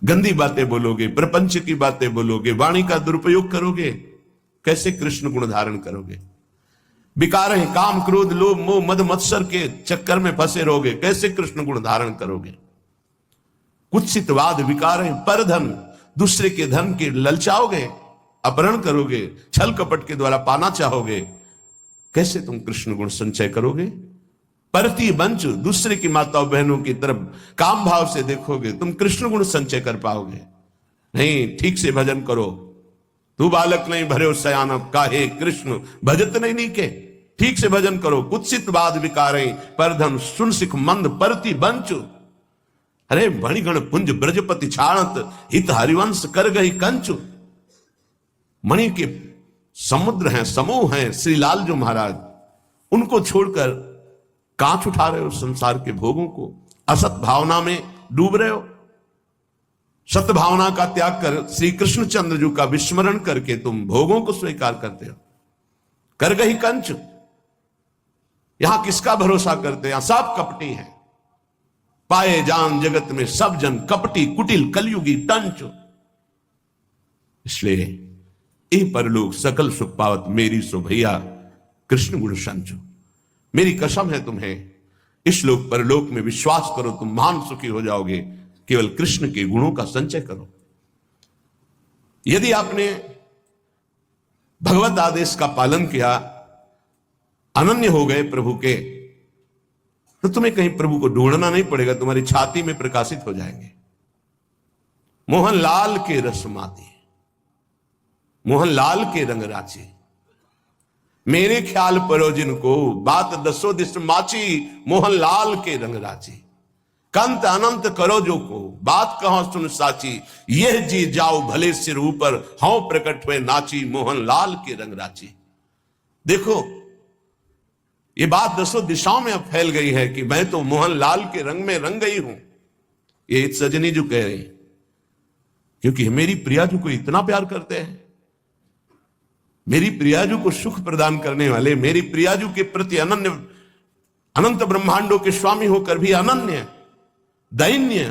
गंदी बातें बोलोगे, प्रपंच की बातें बोलोगे, वाणी का दुरुपयोग करोगे, कैसे कृष्ण गुण धारण करोगे? विकार है, काम क्रोध लोभ मोह मद मत्सर के चक्कर में फंसे रहोगे, कैसे कृष्ण गुण धारण करोगे? कुत्सितवाद विकार है, परधन, दूसरे के धन के ललचाओगे, अपहरण करोगे, छल कपट के द्वारा पाना चाहोगे, कैसे तुम कृष्ण गुण संचय करोगे? परती बंच, दूसरे की माताओं बहनों की तरफ काम भाव से देखोगे, तुम कृष्ण गुण संचय कर पाओगे नहीं। ठीक से भजन करो। तू बालक नहीं भरे सयान काहे कृष्ण भजत नहीं नीके। ठीक से भजन करो। कुत्सित वाद विकारे परधन सुन सिख मंद परती बंच। अरे मणिगण पुंज ब्रजपति छाणत हित हरिवंश कर गई कंचु। मणि के समुद्र हैं, समूह हैं श्री लाल जो महाराज, उनको छोड़कर कांच उठा रहे हो संसार के भोगों को, असत भावना में डूब रहे हो। सत्य भावना का त्याग कर श्री कृष्णचंद्र जी का विस्मरण करके तुम भोगों को स्वीकार करते हो। कर गई कंच। यहां किसका भरोसा करते हैं? यहां सब कपटी हैं। पाए जान जगत में सब जन कपटी कुटिल कलयुगी टंच। इसलिए ए परलोक सकल सुख पावत मेरी सो भैया कृष्ण गुण संचो। मेरी कसम है तुम्हें, इस लोक परलोक में विश्वास करो, तुम महान सुखी हो जाओगे। केवल कृष्ण के गुणों का संचय करो। यदि आपने भगवत आदेश का पालन किया, अनन्य हो गए प्रभु के, तो तुम्हें कहीं प्रभु को ढूंढना नहीं पड़ेगा, तुम्हारी छाती में प्रकाशित हो जाएंगे। मोहन लाल के रसमाती, मोहन लाल के रंग राची, मेरे ख्याल परो जिनको बात दसो दिस माची। मोहन लाल के रंग राची, कंत अनंत करो जो को बात कहो सुन साची। यह जी जाओ भले सिर ऊपर हौ प्रकट हुए नाची। मोहन लाल के रंग राची। देखो ये बात दसों दिशाओं में अब फैल गई है कि मैं तो मोहन लाल के रंग में रंग गई हूं। ये सजनी जो कह रही, क्योंकि मेरी प्रियाजू को इतना प्यार करते हैं, मेरी प्रियाजू को सुख प्रदान करने वाले, मेरी प्रियाजू के प्रति अनन्य, अनंत ब्रह्मांडों के स्वामी होकर भी अनन्य दैन्य,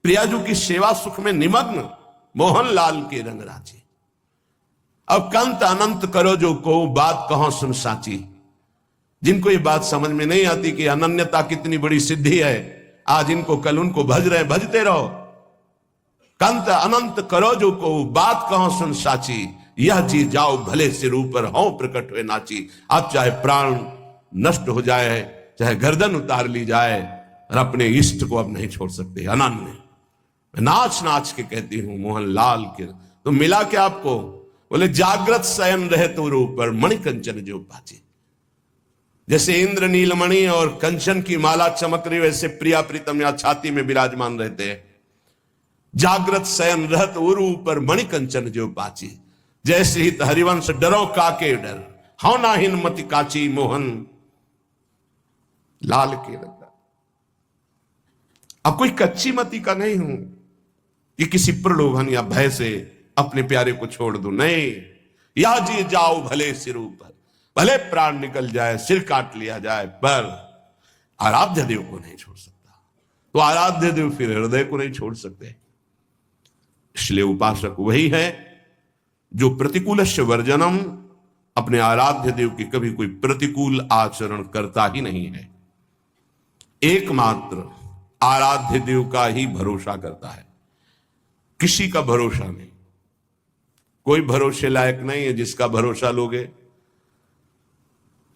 प्रियाजू की सेवा सुख में निमग्न मोहन लाल के रंग राची। अब कंत अनंत करो जो को बात कहो सुन साची। जिनको ये बात समझ में नहीं आती कि अनन्यता कितनी बड़ी सिद्धि है, आज इनको कल उनको भज रहे, भजते रहो। कंत अनंत करो जो को बात कहो सुन साची। यह जी जाओ भले सिर ऊपर हौ प्रकट हुए नाची। अब चाहे प्राण नष्ट हो जाए, चाहे गर्दन उतार ली जाए, और अपने इष्ट को अब नहीं छोड़ सकते। अनन्य मैं नाच नाच के कहती हूं मोहन लाल के। तो मिला क्या आपको? बोले जागृत शयन रहे तो ऊपर मणि कंचन जो पाची। जैसे इंद्र नीलमणि और कंचन की माला चमक रही, वैसे प्रिया प्रीतम या छाती में विराजमान रहते हैं। जागृत शयन रहत उरु ऊपर मणि कंचन जो पाची। जैसे ही हरिवंश डरो काके डर हौ नाहिन मति काची। मोहन लाल के रंग। अब कोई कच्ची मति का नहीं हूं कि किसी प्रलोभन या भय से अपने प्यारे को छोड़ दो, नहीं। या जी जाओ भले सिर ऊपर, भले प्राण निकल जाए, सिर काट लिया जाए, पर आराध्य देव को नहीं छोड़ सकता। तो आराध्य देव फिर हृदय को नहीं छोड़ सकते। इसलिए उपासक वही है जो प्रतिकूलस्य वर्जनम, अपने आराध्य देव की कभी कोई प्रतिकूल आचरण करता ही नहीं है। एकमात्र आराध्य देव का ही भरोसा करता है, किसी का भरोसा नहीं। कोई भरोसे लायक नहीं है जिसका भरोसा लोगे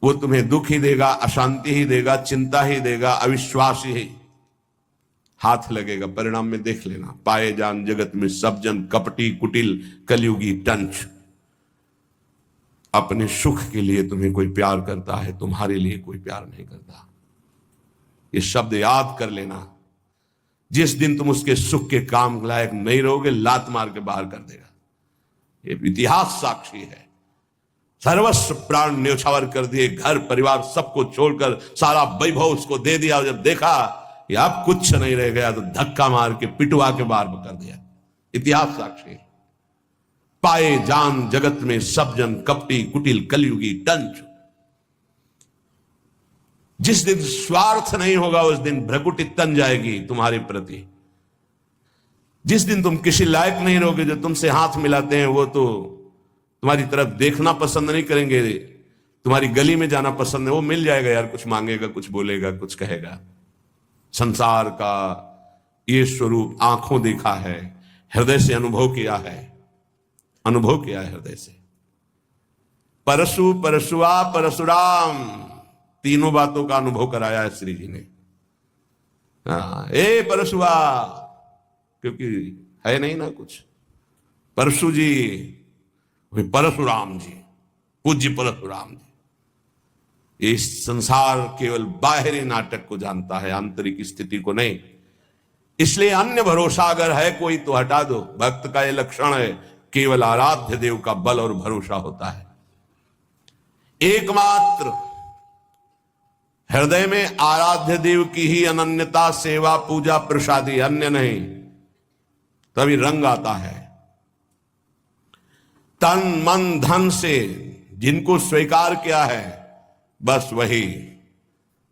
वो तुम्हें दुख ही देगा, अशांति ही देगा, चिंता ही देगा, अविश्वास ही हाथ लगेगा। परिणाम में देख लेना, पाए जान जगत में सब जन कपटी कुटिल कलयुगी टंच। अपने सुख के लिए तुम्हें कोई प्यार करता है, तुम्हारे लिए कोई प्यार नहीं करता। ये शब्द याद कर लेना। जिस दिन तुम उसके सुख के काम लायक नहीं रहोगे, लात मार के बाहर कर देगा। ये इतिहास साक्षी है। सर्वस्व प्राण न्यौछावर कर दिए, घर परिवार सबको छोड़कर सारा वैभव उसको दे दिया। जब देखा कि अब कुछ नहीं रह गया तो धक्का मार के पिटवा के बाहर कर दिया। इतिहास साक्षी है। पाए जान जगत में सब जन कपटी कुटिल कलयुगी टंच। जिस दिन स्वार्थ नहीं होगा उस दिन भ्रकुटी तन जाएगी तुम्हारे प्रति। जिस दिन तुम किसी लायक नहीं रहोगे, जो तुमसे हाथ मिलाते हैं वो तो तुम्हारी तरफ देखना पसंद नहीं करेंगे, तुम्हारी गली में जाना पसंद है। वो मिल जाएगा यार, कुछ मांगेगा, कुछ बोलेगा, कुछ कहेगा। संसार का ये स्वरूप आंखों देखा है, हृदय से अनुभव किया है, अनुभव किया है हृदय से। परशु, परशुआ, परशुराम, तीनों बातों का अनुभव कराया है श्री जी ने। ए परशुआ, क्योंकि है नहीं ना कुछ। परशु जी, परशुराम जी, पूज्य परशुराम जी। इस संसार केवल बाहरी नाटक को जानता है, आंतरिक स्थिति को नहीं। इसलिए अन्य भरोसा अगर है कोई तो हटा दो। भक्त का यह लक्षण है, केवल आराध्य देव का बल और भरोसा होता है। एकमात्र हृदय में आराध्य देव की ही अनन्यता, सेवा, पूजा, प्रसादी, अन्य नहीं, तभी रंग आता है। तन मन धन से जिनको स्वीकार किया है, बस वही,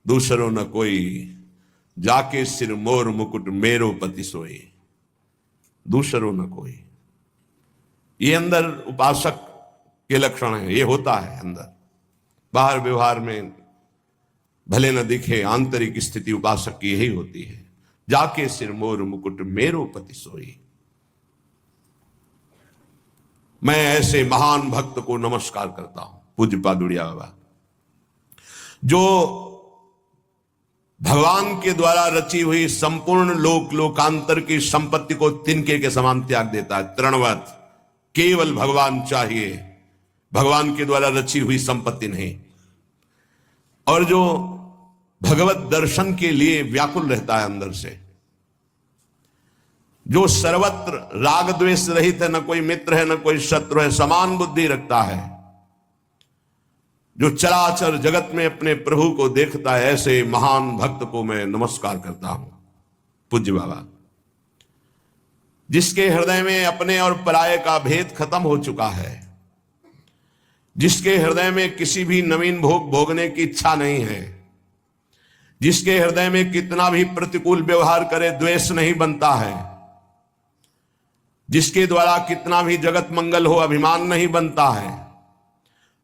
दूसरों न कोई, जाके सिर मोर मुकुट मेरो पति सोई, दूसरों न कोई। ये अंदर उपासक के लक्षण है, ये होता है अंदर। बाहर व्यवहार में भले न दिखे, आंतरिक स्थिति उपासक की यही होती है। जाके सिर मोर मुकुट मेरो पति सोई। मैं ऐसे महान भक्त को नमस्कार करता हूं, पूज्य पादुड़िया बाबा, जो भगवान के द्वारा रची हुई संपूर्ण लोक लोकांतर की संपत्ति को तिनके के समान त्याग देता है। तृणवत, केवल भगवान चाहिए, भगवान के द्वारा रची हुई संपत्ति नहीं। और जो भगवत दर्शन के लिए व्याकुल रहता है अंदर से, जो सर्वत्र राग द्वेष रहित है, न कोई मित्र है न कोई शत्रु है, समान बुद्धि रखता है, जो चराचर जगत में अपने प्रभु को देखता है, ऐसे महान भक्त को मैं नमस्कार करता हूं, पूज्य बाबा। जिसके हृदय में अपने और पराये का भेद खत्म हो चुका है, जिसके हृदय में किसी भी नवीन भोग भोगने की इच्छा नहीं है, जिसके हृदय में कितना भी प्रतिकूल व्यवहार करे द्वेष नहीं बनता है, जिसके द्वारा कितना भी जगत मंगल हो अभिमान नहीं बनता है,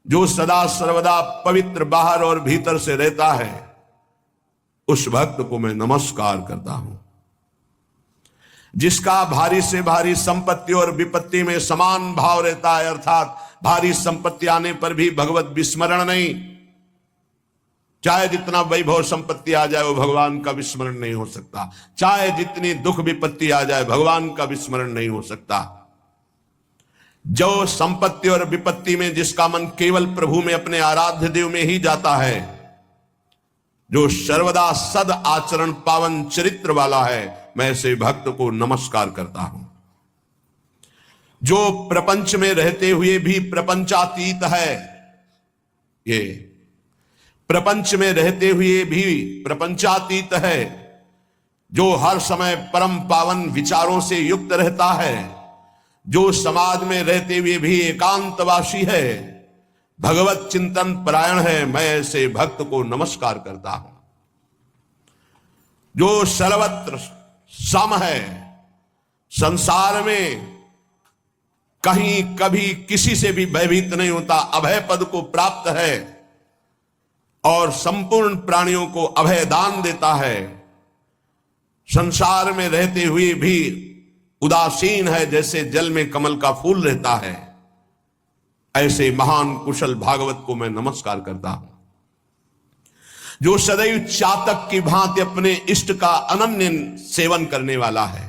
जो सदा सर्वदा पवित्र बाहर और भीतर से रहता है, उस भक्त को मैं नमस्कार करता हूं। जिसका भारी से भारी संपत्ति और विपत्ति में समान भाव रहता है, अर्थात भारी संपत्ति आने पर भी भगवत विस्मरण नहीं। चाहे जितना वैभव संपत्ति आ जाए वो भगवान का विस्मरण नहीं हो सकता। चाहे जितनी दुख विपत्ति आ जाए भगवान का विस्मरण नहीं हो सकता। जो संपत्ति और विपत्ति में जिसका मन केवल प्रभु में, अपने आराध्य देव में ही जाता है, जो सर्वदा सद आचरण पावन चरित्र वाला है, मैं ऐसे भक्त को नमस्कार करता हूं। जो प्रपंच में रहते हुए भी प्रपंचातीत है, ये प्रपंच में रहते हुए भी प्रपंचातीत है, जो हर समय परम पावन विचारों से युक्त रहता है, जो समाज में रहते हुए भी एकांतवासी है, भगवत चिंतन परायण है, मैं ऐसे भक्त को नमस्कार करता हूं। जो सर्वत्र सम है, संसार में कहीं कभी किसी से भी भयभीत नहीं होता, अभय पद को प्राप्त है और संपूर्ण प्राणियों को अभय दान देता है, संसार में रहते हुए भी उदासीन है, जैसे जल में कमल का फूल रहता है, ऐसे महान कुशल भागवत को मैं नमस्कार करता हूं। जो सदैव चातक की भांति अपने इष्ट का अनन्य सेवन करने वाला है।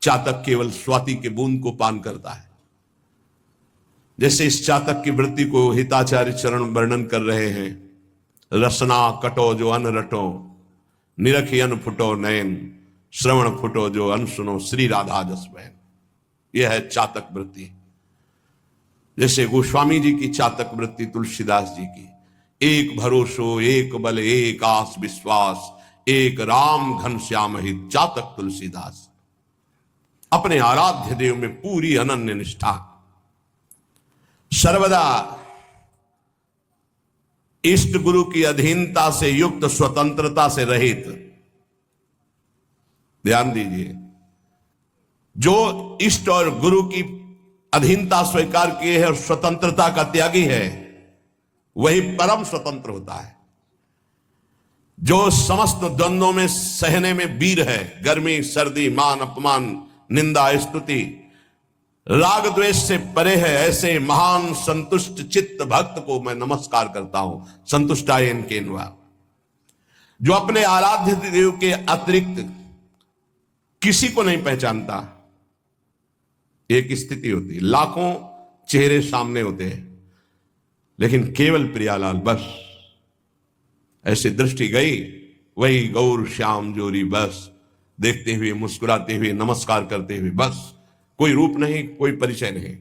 चातक केवल स्वाति के बूंद को पान करता है। जैसे इस चातक की वृत्ति को हिताचार्य चरण वर्णन कर रहे हैं। रसना कटो जो अन रटो, निरखी अन फुटो नयन, श्रवण फुटो जो अन सुनो, श्री राधा जस बहन। यह है चातक वृत्ति। जैसे गोस्वामी जी की चातक वृत्ति, तुलसीदास जी की, एक भरोसो एक बल एक आस विश्वास, एक राम घनश्याम ही चातक तुलसीदास। अपने आराध्य देव में पूरी अनन्य निष्ठा, सर्वदा इष्ट गुरु की अधीनता से युक्त, स्वतंत्रता से रहित। ध्यान दीजिए, जो इष्ट और गुरु की अधीनता स्वीकार किए है और स्वतंत्रता का त्यागी है, वही परम स्वतंत्र होता है। जो समस्त द्वंद्वों में सहने में वीर है, गर्मी सर्दी मान अपमान निंदा स्तुति राग द्वेष से परे है, ऐसे महान संतुष्ट चित्त भक्त को मैं नमस्कार करता हूं। संतुष्टायन केनवा, जो अपने आराध्य देव के अतिरिक्त किसी को नहीं पहचानता। एक स्थिति होती है, लाखों चेहरे सामने होते हैं लेकिन केवल प्रियालाल बस। ऐसी दृष्टि गई, वही गौर श्याम जोरी बस, देखते हुए मुस्कुराते हुए नमस्कार करते हुए बस। कोई रूप नहीं, कोई परिचय नहीं।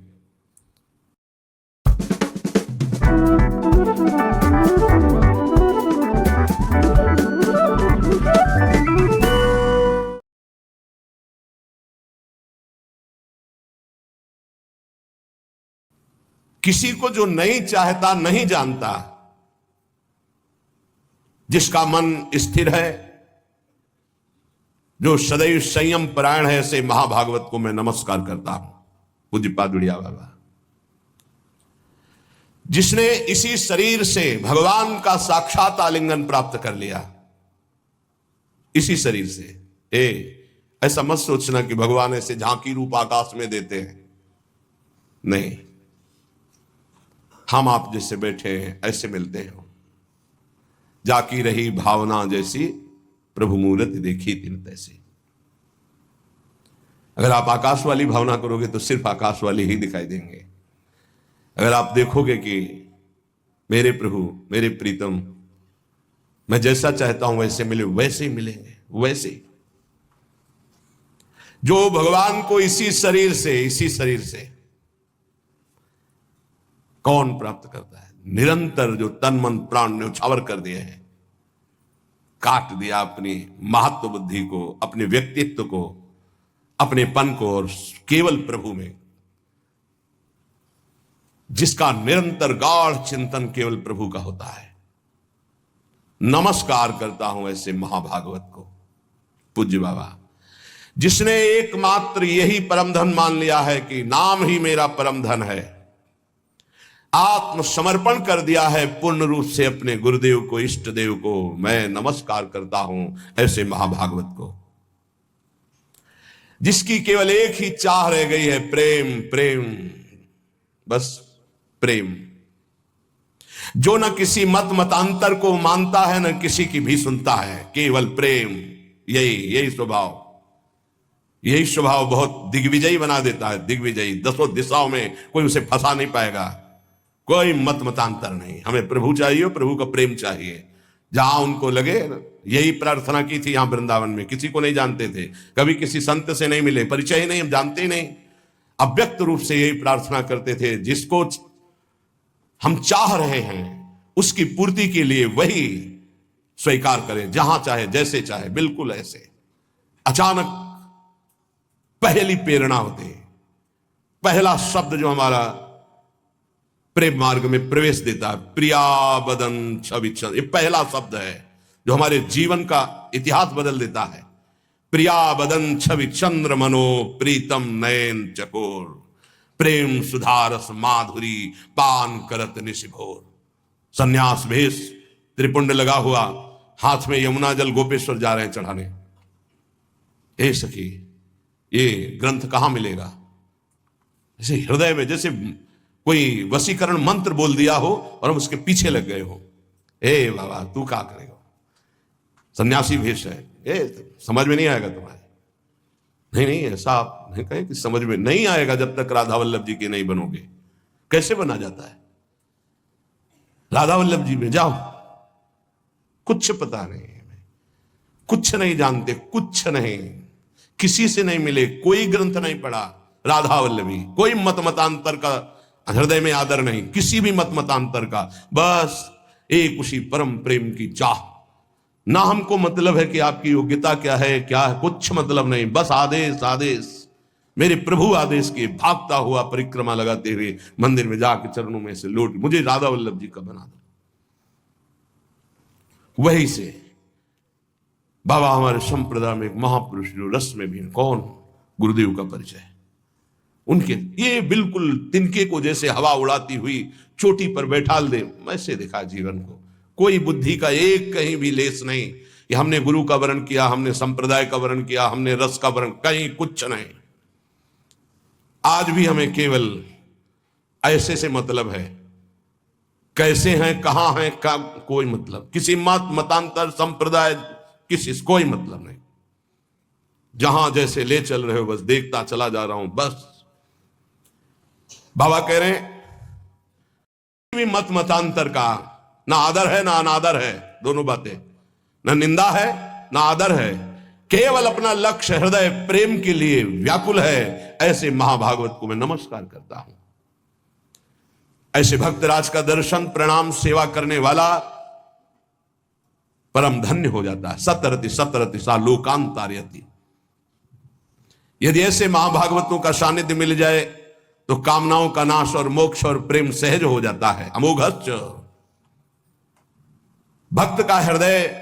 किसी को जो नहीं चाहता, नहीं जानता, जिसका मन स्थिर है, जो सदैव संयम परायण है, ऐसे महाभागवत को मैं नमस्कार करता हूं। पूज्यपाद बुढ़िया बाबा, जिसने इसी शरीर से भगवान का साक्षात आलिंगन प्राप्त कर लिया, इसी शरीर से। ऐसा मत सोचना कि भगवान ऐसे झांकी रूप आकाश में देते हैं, नहीं। हम आप जैसे बैठे हैं ऐसे मिलते हैं। जाकी रही भावना जैसी, प्रभु मूरत देखी तिन तैसी। अगर आप आकाश वाली भावना करोगे तो सिर्फ आकाश वाली ही दिखाई देंगे। अगर आप देखोगे कि मेरे प्रभु मेरे प्रीतम, मैं जैसा चाहता हूं वैसे मिले, वैसे ही मिलेंगे। वैसे ही जो भगवान को इसी शरीर से कौन प्राप्त करता है? निरंतर जो तन मन प्राण न्यौछावर कर दिए हैं, काट दिया अपनी महत्व बुद्धि को, अपने व्यक्तित्व को, अपने पन को, और केवल प्रभु में, जिसका निरंतर गाढ़ चिंतन केवल प्रभु का होता है। नमस्कार करता हूं ऐसे महाभागवत को। पूज्य बाबा, जिसने एकमात्र यही परम धन मान लिया है कि नाम ही मेरा परम धन है, आत्मसमर्पण कर दिया है पूर्ण रूप से अपने गुरुदेव को, इष्ट देव को, मैं नमस्कार करता हूं ऐसे महाभागवत को। जिसकी केवल एक ही चाह रह गई है, प्रेम प्रेम, बस प्रेम। जो न किसी मतांतर को मानता है, न किसी की भी सुनता है, केवल प्रेम। यही स्वभाव बहुत दिग्विजयी बना देता है। दिग्विजयी, 10 दिशाओं में कोई उसे फंसा नहीं पाएगा। कोई मतांतर नहीं। हमें प्रभु चाहिए, प्रभु का प्रेम चाहिए। जहां उनको लगे, यही प्रार्थना की थी यहां वृंदावन में। किसी को नहीं जानते थे, कभी किसी संत से नहीं मिले, परिचय नहीं, हम जानते ही नहीं। अव्यक्त रूप से यही प्रार्थना करते थे, जिसको हम चाह रहे हैं उसकी पूर्ति के लिए वही स्वीकार करें, जहां चाहे, जैसे चाहे, बिल्कुल ऐसे। अचानक पहली प्रेरणा होती है, पहला शब्द जो हमारा प्रेम मार्ग में प्रवेश देता है, प्रिया बदन छविचंद्र। ये पहला शब्द है जो हमारे जीवन का इतिहास बदल देता है। प्रिया बदन छविचंद्र मनो प्रीतम नयन चकोर, प्रेम सुधारस माधुरी पान करत निशिभोर। संन्यास भेष, त्रिपुंड लगा हुआ, हाथ में यमुना जल गोपेश्वर जा रहे हैं चढ़ाने। हे सखी, ये ग्रंथ कहां मिलेगा? जैसे हृदय में जैसे कोई वशीकरण मंत्र बोल दिया हो और हम उसके पीछे लग गए हो। ए बाबा, तू क्या करेगा? सन्यासी भेष है, समझ में नहीं आएगा तुम्हारे। नहीं, ऐसा आप नहीं कहें कि समझ में नहीं आएगा जब तक राधा वल्लभ जी के नहीं बनोगे। कैसे बना जाता है? राधा वल्लभ जी में जाओ, कुछ पता नहीं है, कुछ नहीं जानते, कुछ नहीं, किसी से नहीं मिले, कोई ग्रंथ नहीं पढ़ा, राधा वल्लभी, कोई मतांतर का हृदय में आदर नहीं, किसी भी मतांतर का, बस एक उसी परम प्रेम की चाह। ना हमको मतलब है कि आपकी योग्यता क्या है, कुछ मतलब नहीं, बस आदेश आदेश। मेरे प्रभु आदेश के भागता हुआ परिक्रमा लगाते हुए मंदिर में जाके चरणों में से लौट, मुझे राधा वल्लभ जी का बना दो। वही से बाबा हमारे संप्रदाय में एक महापुरुष जो रस में भी, कौन? गुरुदेव का परिचय। उनके ये बिल्कुल तिनके को जैसे हवा उड़ाती हुई चोटी पर बैठाल दे, वैसे देखा जीवन को। कोई बुद्धि का एक कहीं भी लेस नहीं कि हमने गुरु का वर्ण किया, हमने संप्रदाय का वर्ण किया, हमने रस का वर्ण, कहीं कुछ नहीं। आज भी हमें केवल ऐसे से मतलब है, कैसे हैं, कहां हैं, का कोई मतलब, किसी मत मतांतर संप्रदाय किसी से कोई मतलब नहीं। जहां जैसे ले चल रहे हो बस देखता चला जा रहा हूं बस। बाबा कह रहे हैं भी मत मतांतर का ना आदर है ना अनादर है, दोनों बातें, ना निंदा है ना आदर है, केवल अपना लक्ष्य हृदय प्रेम के लिए व्याकुल है। ऐसे महाभागवत को मैं नमस्कार करता हूं। ऐसे भक्तराज का दर्शन प्रणाम सेवा करने वाला परम धन्य हो जाता है। सतरति सतरति सा लोकांतार्यति। यदि ऐसे महाभागवतों का सानिध्य मिल जाए तो कामनाओं का नाश और मोक्ष और प्रेम सहज हो जाता है। अमोघश्च, भक्त का हृदय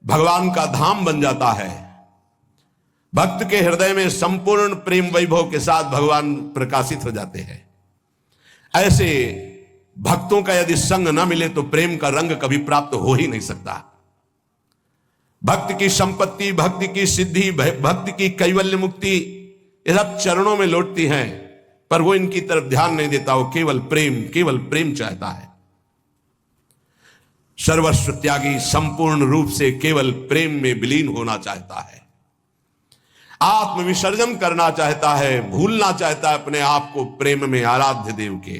भगवान का धाम बन जाता है। भक्त के हृदय में संपूर्ण प्रेम वैभव के साथ भगवान प्रकाशित हो जाते हैं। ऐसे भक्तों का यदि संग न मिले तो प्रेम का रंग कभी प्राप्त हो ही नहीं सकता। भक्त की संपत्ति, भक्ति की सिद्धि, भक्ति की कैवल्य मुक्ति, ये सब चरणों में लौटती हैं, पर वो इनकी तरफ ध्यान नहीं देता। वो केवल प्रेम चाहता है। सर्वस्व त्यागी संपूर्ण रूप से केवल प्रेम में विलीन होना चाहता है। आत्म विसर्जन करना चाहता है, भूलना चाहता है अपने आप को प्रेम में आराध्य देव के।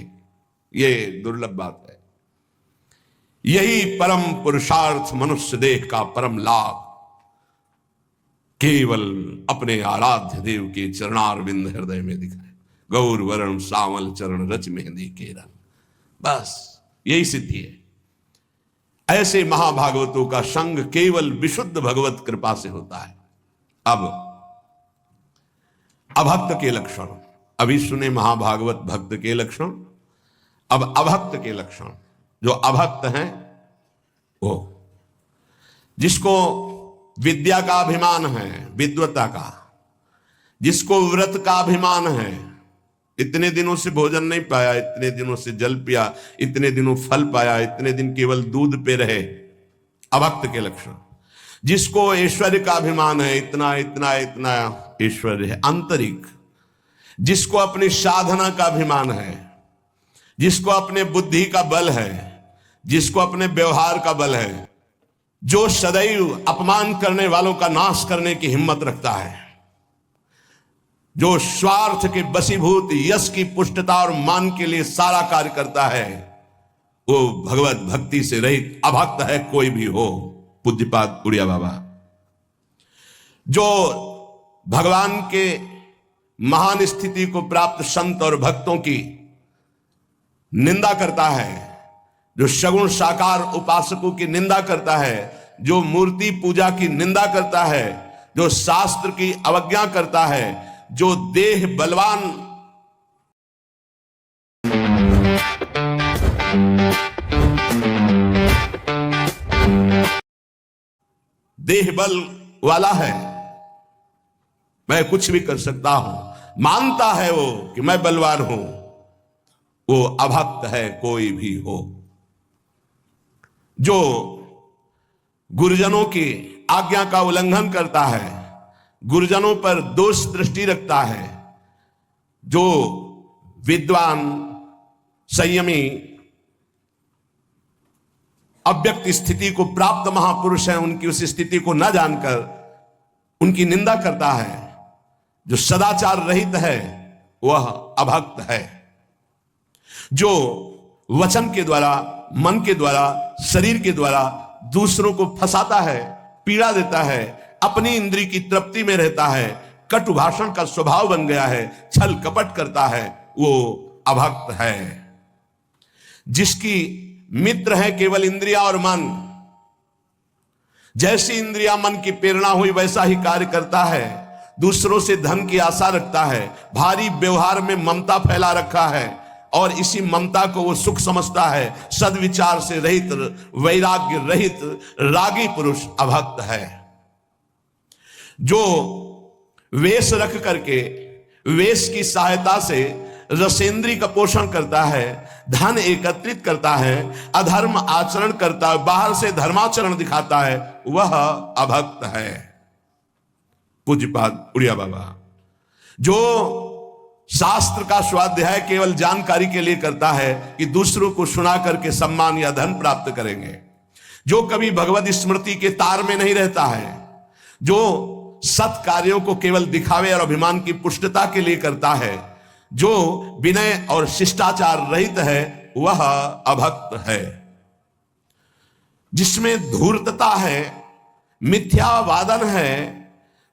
ये दुर्लभ बात है। यही परम पुरुषार्थ मनुष्य देह का परम लाभ केवल अपने आराध्य देव के चरणारविंद हृदय में दिखाए। गौर वरण सावल चरण रच मेहंदी के रंग, बस यही सिद्धि है। ऐसे महाभागवतों का संग केवल विशुद्ध भगवत कृपा से होता है। अब अभक्त के लक्षण अभी सुने, महाभागवत भक्त के लक्षण। अब अभक्त के लक्षण। जो अभक्त हैं वो जिसको विद्या का अभिमान है, विद्वता का, जिसको व्रत का अभिमान है, इतने दिनों से भोजन नहीं पाया, इतने दिनों से जल पिया, इतने दिनों फल पाया, इतने दिन केवल दूध पे रहे, अभक्त के लक्षण। जिसको ऐश्वर्य का अभिमान है, इतना इतना इतना ऐश्वर्य है आंतरिक, जिसको अपनी साधना का अभिमान है, जिसको अपने बुद्धि का बल है, जिसको अपने व्यवहार का बल है, जो सदैव अपमान करने वालों का नाश करने की हिम्मत रखता है, जो स्वार्थ के वशीभूत यश की पुष्टता और मान के लिए सारा कार्य करता है, वो भगवत भक्ति से रहित अभक्त है कोई भी हो। पूज्यपाद उड़िया बाबा। जो भगवान के महान स्थिति को प्राप्त संत और भक्तों की निंदा करता है, जो सगुण साकार उपासकों की निंदा करता है, जो मूर्ति पूजा की निंदा करता है, जो शास्त्र की अवज्ञा करता है, जो देह बलवान देह बल वाला है, मैं कुछ भी कर सकता हूं, मानता है वो कि मैं बलवान हूं, वो अभक्त है कोई भी हो। जो गुरुजनों की आज्ञा का उल्लंघन करता है, गुरुजनों पर दोष दृष्टि रखता है, जो विद्वान संयमी अव्यक्त स्थिति को प्राप्त महापुरुष हैं, उनकी उस स्थिति को न जानकर उनकी निंदा करता है, जो सदाचार रहित है, वह अभक्त है। जो वचन के द्वारा, मन के द्वारा, शरीर के द्वारा दूसरों को फंसाता है, पीड़ा देता है, अपनी इंद्री की तृप्ति में रहता है, कटु भाषण का स्वभाव बन गया है, छल कपट करता है, वो अभक्त है। जिसकी मित्र है केवल इंद्रिया और मन, जैसी इंद्रिया मन की प्रेरणा हुई वैसा ही कार्य करता है, दूसरों से धन की आशा रखता है, भारी व्यवहार में ममता फैला रखा है और इसी ममता को वो सुख समझता है। सद्विचार से रहित, वैराग्य रहित रागी पुरुष अभक्त है। जो वेश रख करके वेश की सहायता से रसेंद्री का पोषण करता है, धन एकत्रित करता है, अधर्म आचरण करता है, बाहर से धर्माचरण दिखाता है, वह अभक्त है। पूज्यपाद उड़िया बाबा जो शास्त्र का स्वाध्याय केवल जानकारी के लिए करता है कि दूसरों को सुना करके सम्मान या धन प्राप्त करेंगे, जो कभी भगवत स्मृति के तार में नहीं रहता है, जो सत कार्यों को केवल दिखावे और अभिमान की पुष्टता के लिए करता है, जो विनय और शिष्टाचार रहित है, वह अभक्त है। जिसमें धूर्तता है, मिथ्यावादन है,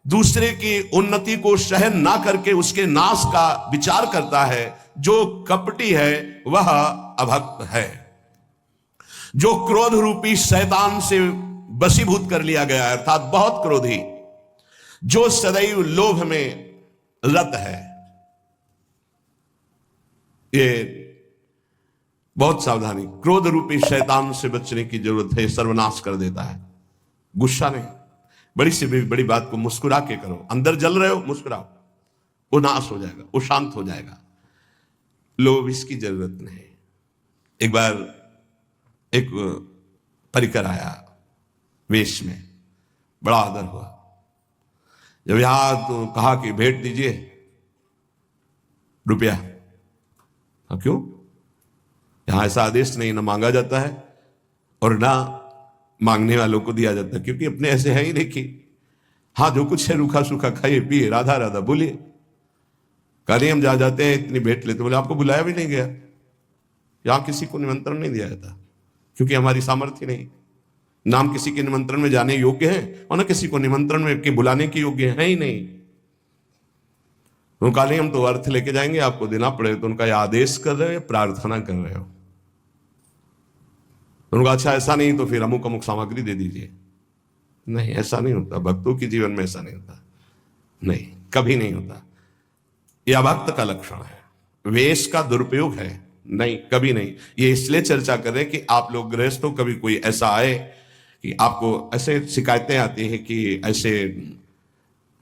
दूसरे की उन्नति को सहन ना करके उसके नाश का विचार करता है, जो कपटी है वह अभक्त है। जो क्रोध रूपी शैतान से वशीभूत कर लिया गया है, अर्थात बहुत क्रोधी, जो सदैव लोभ में रत है, ये बहुत सावधानी, क्रोध रूपी शैतान से बचने की जरूरत है, सर्वनाश कर देता है। गुस्सा नहीं, बड़ी से बड़ी बात को मुस्कुरा के करो, अंदर जल रहे हो मुस्कुराओ, वो नाश हो जाएगा, वो शांत हो जाएगा। लोभ इसकी जरूरत नहीं। एक बार एक परिकर आया वेश में, बड़ा आदर हुआ। जब यहां तो कहा कि भेंट दीजिए रुपया, क्यों? यहां ऐसा आदेश नहीं, ना मांगा जाता है और ना मांगने वालों को दिया जाता है, क्योंकि अपने ऐसे है ही नहीं कि हाँ जो कुछ है रूखा सूखा खाइए पिए, राधा राधा बोलिए। कहीं हम जा जाते हैं इतनी भेंट लेते, बोले आपको बुलाया भी नहीं गया, यहां किसी को निमंत्रण नहीं दिया जाता, क्योंकि हमारी सामर्थ्य नहीं, नाम किसी के निमंत्रण में जाने योग्य है और ना किसी को निमंत्रण में के बुलाने के योग्य है ही नहीं। तो कहा हम तो अर्थ लेके जाएंगे, आपको देना पड़ेगा। तो उनका आदेश कर रहे हो या प्रार्थना कर रहे हो? उनका अच्छा ऐसा नहीं तो फिर अमुक अमुक सामग्री दे दीजिए। नहीं, ऐसा नहीं होता, भक्तों के जीवन में ऐसा नहीं होता, नहीं कभी नहीं होता। यह अभक्त का लक्षण है, वेश का दुरुपयोग है, नहीं कभी नहीं। ये इसलिए चर्चा कर रहे हैं कि आप लोग गृहस्थों, कभी कोई ऐसा आए कि आपको ऐसे शिकायतें आती हैं कि ऐसे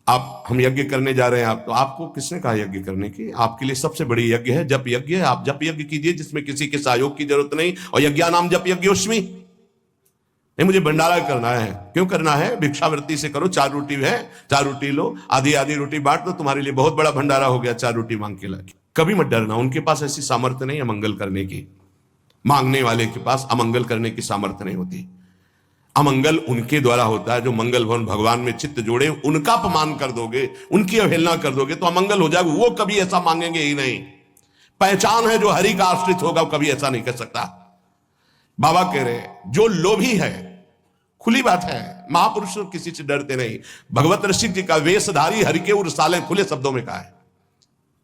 आप हम यज्ञ करने जा रहे हैं, आप तो आपको किसने कहा यज्ञ करने की? आपके लिए सबसे बड़ी यज्ञ है जप यज्ञ है, आप जप यज्ञ कीजिए जिसमें किसी के सहयोग की जरूरत नहीं। और यज्ञा नाम जप यज्ञोस्मि, नहीं मुझे भंडारा करना है, क्यों करना है? भिक्षावृत्ति से करो, 4 रोटी है, 4 रोटी लो, आधी आधी रोटी बांट दो, तुम्हारे लिए बहुत बड़ा भंडारा हो गया 4 रोटी मांग के लाके। कभी मत डरना, उनके पास ऐसी सामर्थ्य नहीं है मंगल करने की, मांगने वाले के पास अमंगल करने की सामर्थ्य नहीं होती। अमंगल उनके द्वारा होता है जो मंगल भवन भगवान में चित्त जोड़े। उनका अपमान कर दोगे, उनकी अवहेलना कर दोगे तो अमंगल हो जाएगा। वो कभी ऐसा मांगेंगे ही नहीं। पहचान है जो हरि का आश्रित होगा, वो कभी ऐसा नहीं कर सकता। बाबा कह रहे जो लोभी है, खुली बात है, महापुरुष किसी से डरते नहीं। भगवत रसिक जी का वेशधारी हरि के उर साले, खुले शब्दों में कहा है।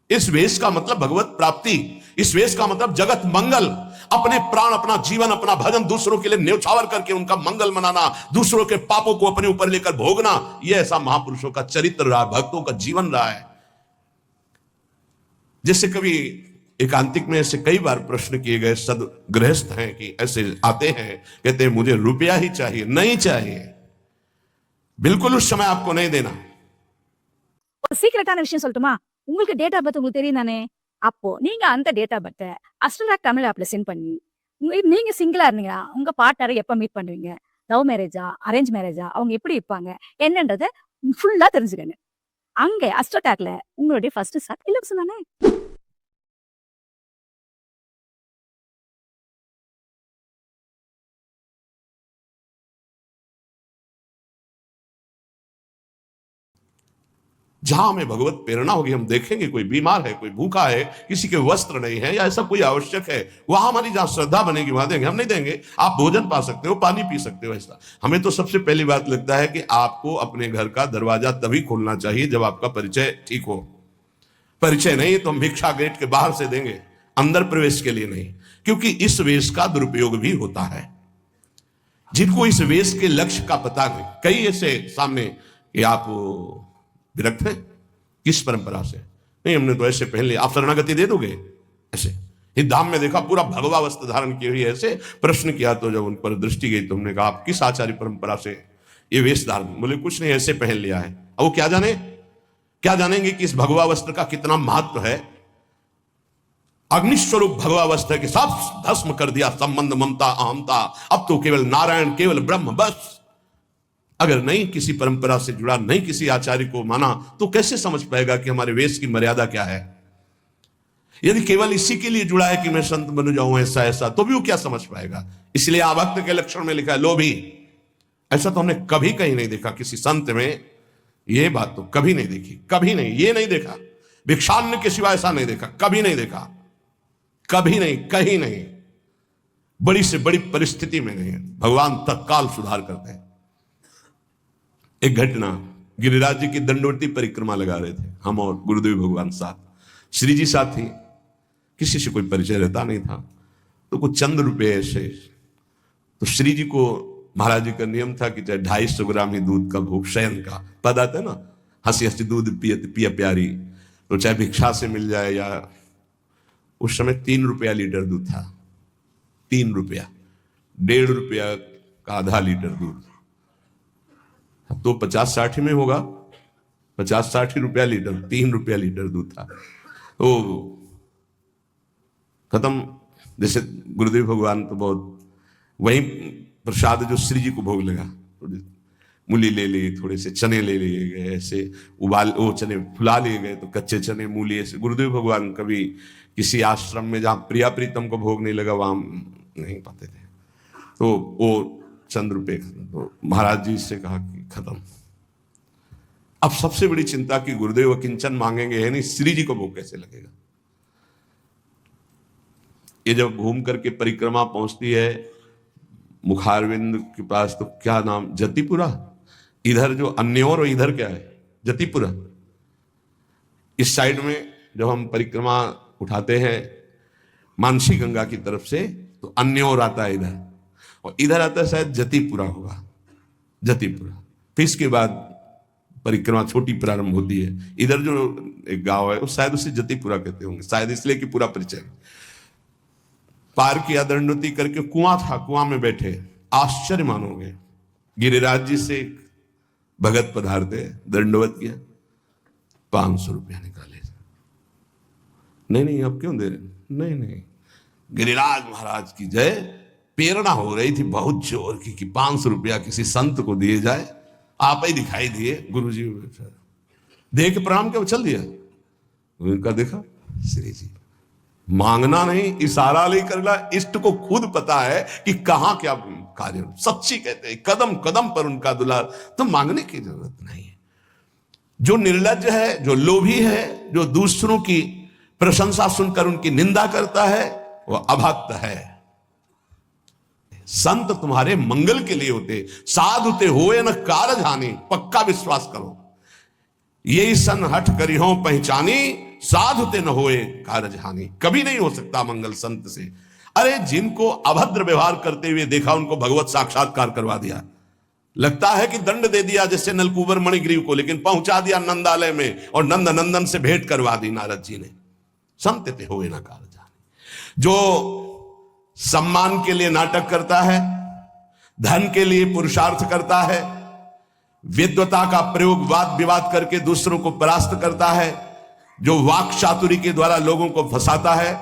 इस वेश का मतलब भगवत प्राप्ति, इस वेश का मतलब जगत मंगल, अपने प्राण, अपना जीवन, अपना भजन दूसरों के लिए न्यौछावर करके उनका मंगल मनाना, दूसरों के पापों को अपने ऊपर लेकर भोगना, यह ऐसा महापुरुषों का चरित्र रहा, भक्तों का जीवन रहा है। जैसे कभी एकांतिक में ऐसे कई बार प्रश्न किए गए, सद गृहस्थ हैं कि ऐसे आते हैं, कहते हैं मुझे रुपया ही चाहिए। नहीं चाहिए, बिल्कुल उस समय आपको नहीं देना। சீக்கிரட்டான விஷயம் சொல்லட்டுமா? உங்களுக்கு டேட் ஆஃப் பர்த் உங்களுக்கு தெரியும் தானே? அப்போ நீங்க அந்த டேட் ஆஃப் பர்த்தை அஸ்ட்ராக் தமிழ் ஆப்ல சென்ட் பண்ணி, நீங்க சிங்கிளா இருந்தீங்கன்னா உங்க பார்ட்னரை எப்ப மீட் பண்ணுவீங்க, லவ் மேரேஜா அரேஞ்ச் மேரேஜா, அவங்க எப்படி இருப்பாங்க என்னன்றதை ஃபுல்லா தெரிஞ்சுக்கணும். அங்கே அஸ்ட்ரோடாக்ல உங்களுடைய ஃபர்ஸ்ட் சாட் இலவசம் தானே. जहां हमें भगवत प्रेरणा होगी, हम देखेंगे कोई बीमार है, कोई भूखा है, किसी के वस्त्र नहीं है या ऐसा कोई आवश्यक है, वहां हमारी जहां श्रद्धा बनेगी वहां देंगे। हम नहीं देंगे, आप भोजन पा सकते हो, पानी पी सकते हो। ऐसा हमें तो सबसे पहली बात लगता है कि आपको अपने घर का दरवाजा तभी खोलना चाहिए जब आपका परिचय ठीक हो। परिचय नहीं तो हम भिक्षा गेट के बाहर से देंगे, अंदर प्रवेश के लिए नहीं, क्योंकि इस वेश का दुरुपयोग भी होता है। जिनको इस वेश के लक्ष्य का पता नहीं, कई ऐसे सामने कि आप विरक्त है किस परंपरा से, नहीं हमने तो ऐसे पहन लिया, आप शरणागति दे दोगे ऐसे। धाम में देखा पूरा भगवा वस्त्र धारण किए हुए, ऐसे प्रश्न किया तो जब उन पर दृष्टि गई तो हमने कहा आप किस आचार्य परंपरा से ये वेश धारण? बोले कुछ नहीं, ऐसे पहन लिया है। अब वो क्या जाने क्या जानेंगे कि इस भगवा वस्त्र का कितना महत्व है। अग्निस्वरूप भगवा वस्त्र के सब भस्म कर दिया संबंध, ममता, अहमता। अब तो केवल नारायण, केवल ब्रह्म, बस। अगर नहीं किसी परंपरा से जुड़ा, नहीं किसी आचार्य को माना, तो कैसे समझ पाएगा कि हमारे वेश की मर्यादा क्या है। यदि केवल इसी के लिए जुड़ा है कि मैं संत बन जाऊं ऐसा ऐसा, तो भी वो क्या समझ पाएगा। इसलिए आभक्त के लक्षण में लिखा है लोभी। ऐसा तो हमने कभी कहीं नहीं देखा किसी संत में, ये बात तो कभी नहीं देखी, कभी नहीं, ये नहीं देखा। भिक्षान्न के सिवा ऐसा नहीं देखा, कभी नहीं देखा, कभी नहीं, कहीं नहीं। बड़ी से बड़ी परिस्थिति में नहीं, भगवान तत्काल सुधार करते हैं। एक घटना, गिरिराज जी की दंडवती परिक्रमा लगा रहे थे हम और गुरुदेव भगवान साथ, श्री जी साथ ही, किसी से कोई परिचय रहता नहीं था। तो कुछ चंद रुपए ऐसे, तो श्री जी को महाराज जी का नियम था कि चाहे 250 ग्राम ही दूध का भोग, शयन का पद आता है ना, हंसी हंसी दूध पिया प्यारी, तो चाहे भिक्षा से मिल जाए या, उस समय 3 रुपया लीटर दूध था, 3 रुपया, 1.5 रुपया का आधा लीटर दूध, तो 50-60 में होगा, 50-60 रुपया लीटर, 3 रुपया लीटर दूध था। तो खत्म। जैसे गुरुदेव भगवान तो बहुत, वही प्रसाद जो श्री जी को भोग लगा, मूली ले ली, थोड़े से चने ले लिए गए, ऐसे उबाल, वो चने फुला लिए गए, तो कच्चे चने मूली ऐसे। गुरुदेव भगवान कभी किसी आश्रम में जहां प्रिया प्रीतम को भोग नहीं लगा वहां नहीं पाते थे, तो वो चंद रुपए, तो महाराज जी से कहा कि खत्म। अब सबसे बड़ी चिंता कि गुरुदेव किंचन मांगेंगे है नहीं, श्री जी को भोग कैसे लगेगा। ये जब घूम करके परिक्रमा पहुंचती है मुखारविंद के पास, तो क्या नाम, जतिपुरा, इधर जो अन्योर और इधर क्या है, जतिपुरा। इस साइड में जब हम परिक्रमा उठाते हैं मानसी गंगा की तरफ से, तो अन्योर आता है इधर, और इधर आता है शायद जतिपुरा होगा, जतिपुरा। फिर इसके बाद परिक्रमा छोटी प्रारंभ होती है। इधर जो एक गांव है वो शायद उसे जतिपुरा कहते होंगे, शायद इसलिए कि पूरा परिचय। पार किया, दंडवती करके, कुआं था, कुआं में बैठे, आश्चर्य मानोगे, गिरिराज जी से भगत पधारते, दंडवत किया, 500 रुपया निकाले। नहीं अब क्यों दे रहे, नहीं, गिरिराज महाराज की जय। प्रेरणा हो रही थी बहुत जोर की कि 500 रुपया किसी संत को दिए जाए। आप ही दिखाई दिए गुरु जी, देख के प्रणाम किया, चल दिया। उनका देखा, श्री जी मांगना नहीं, इशारा नहीं करना, इष्ट को खुद पता है कि कहां क्या कार्य। सच्ची कहते हैं, कदम कदम पर उनका दुलार, तो मांगने की जरूरत नहीं है। जो निर्लज्ज है, जो लोभी है, जो दूसरों की प्रशंसा सुनकर उनकी निंदा करता है, वह अभक्त है। संत तुम्हारे मंगल के लिए होते, साधुते होए न कारज हानि, पक्का विश्वास करो। ये सन हट करी हो पहचानी, साधुते न होए कारज हानि। कभी नहीं हो सकता मंगल संत से। अरे जिनको अभद्र व्यवहार करते हुए देखा, उनको भगवत साक्षात्कार करवा दिया। लगता है कि दंड दे दिया जैसे नलकूबर मणिग्रीव को, लेकिन पहुंचा दिया नंदालय में और नंद नंदन से भेंट करवा दी नारद जी ने। संत ते होए ना कारज हानि। जो सम्मान के लिए नाटक करता है, धन के लिए पुरुषार्थ करता है, विद्वता का प्रयोग वाद विवाद करके दूसरों को परास्त करता है, जो वाक चातुरी के द्वारा लोगों को फंसाता है,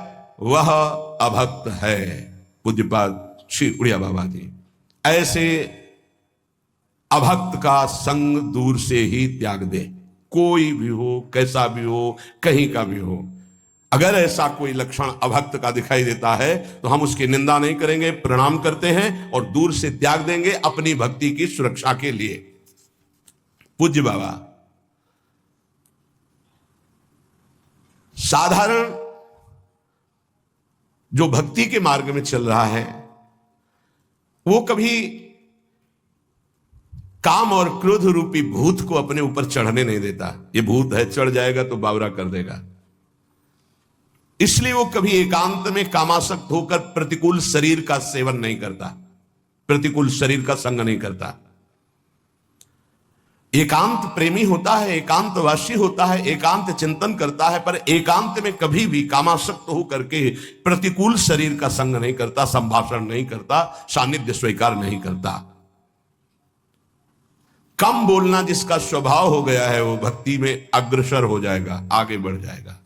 वह अभक्त है। पूज्यपाद श्री उड़िया बाबा जी ऐसे अभक्त का संग दूर से ही त्याग दे। कोई भी हो, कैसा भी हो, कहीं का भी हो, अगर ऐसा कोई लक्षण अभक्त का दिखाई देता है तो हम उसकी निंदा नहीं करेंगे, प्रणाम करते हैं और दूर से त्याग देंगे अपनी भक्ति की सुरक्षा के लिए। पूज्य बाबा साधारण जो भक्ति के मार्ग में चल रहा है, वो कभी काम और क्रोध रूपी भूत को अपने ऊपर चढ़ने नहीं देता। ये भूत है, चढ़ जाएगा तो बावरा कर देगा। इसलिए वो कभी एकांत में कामासक्त होकर प्रतिकूल शरीर का सेवन नहीं करता, प्रतिकूल शरीर का संग नहीं करता। एकांत प्रेमी होता है, एकांतवासी होता है, एकांत चिंतन करता है, पर एकांत में कभी भी कामासक्त होकर के प्रतिकूल शरीर का संग नहीं करता, संभाषण नहीं करता, सानिध्य स्वीकार नहीं करता। कम बोलना जिसका स्वभाव हो गया है वो भक्ति में अग्रसर हो जाएगा, आगे बढ़ जाएगा।